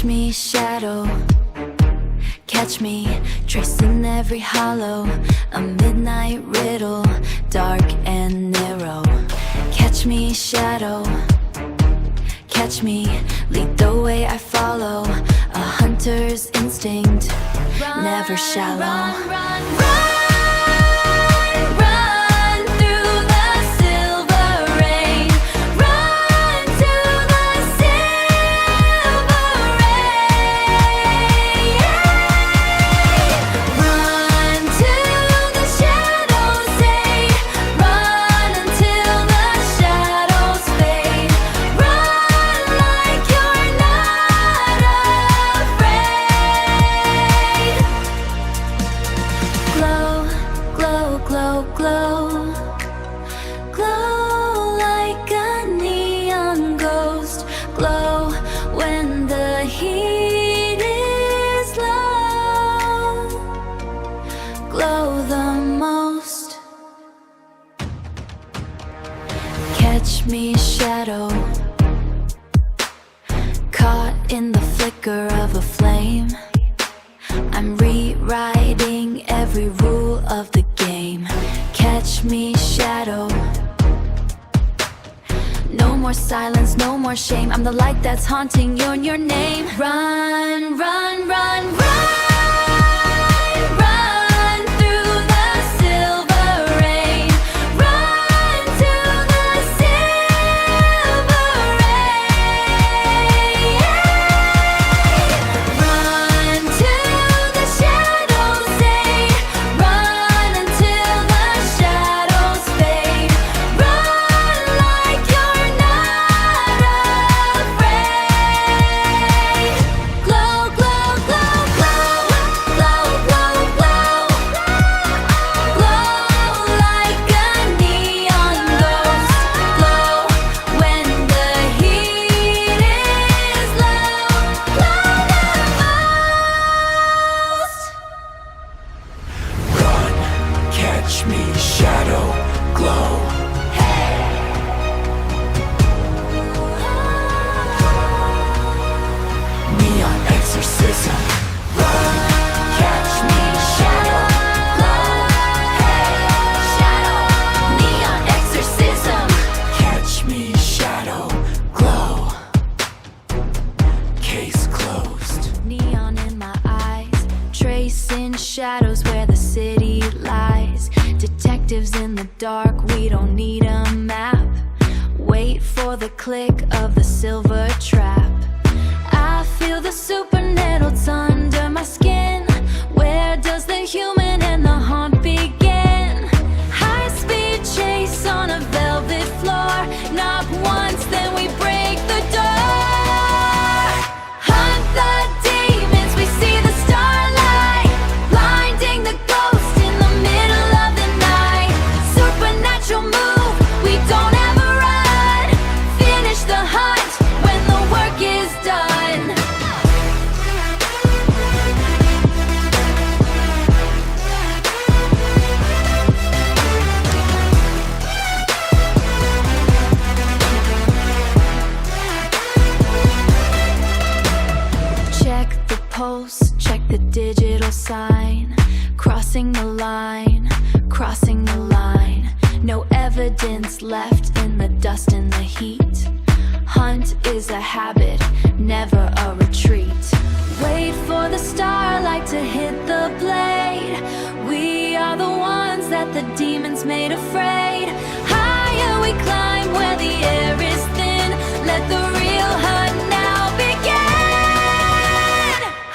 Catch me, shadow. Catch me, tracing every hollow. A midnight riddle, dark and narrow. Catch me, shadow. Catch me, lead the way I follow. A hunter's instinct, never shallow. Run, run, run. Catch me, shadow. Caught in the flicker of a flame. I'm rewriting every rule of the game. Catch me, shadow. No more silence, no more shame. I'm the light that's haunting you and your name. Run, run, run, run. Catch me, shadow, glow. Neon exorcism. Run, catch me, shadow, glow. Shadow, neon exorcism. Catch me, shadow, glow. Case closed. Neon in my eyes, tracing shadows where the city lies. Detectives in the dark, we don't need a map. Wait for the click of the silver trap. I feel the supernettles under my skin. Where does the human and the haunt begin? High-speed chase on a velvet floor. Knock once, then we break the door. Hunt the demons, we see the starlight. Blinding the ghost in the middle of the night. Supernatural move, we don't ever run. Finish the hunt when the work is done. Check the pulse, check the digital sign. Crossing the line, crossing the line. No evidence left in the dust and the heat. Hunt is a habit, never a retreat. Wait for the starlight to hit the blade. We are the ones that the demons made afraid. Higher we climb where the air is thin. Let the real hunt now begin.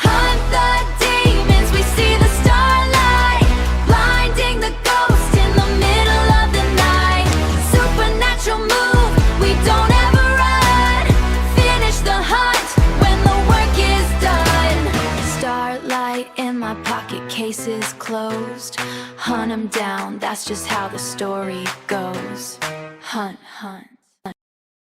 Hunt the demons, we see the starlight. Blinding the ghost in the middle of the night. Supernatural move, we don't ever run. Finish the hunt when the work is done. Starlight in my pocket, case is closed. Hunt 'em down, that's just how the story goes. Hunt, hunt.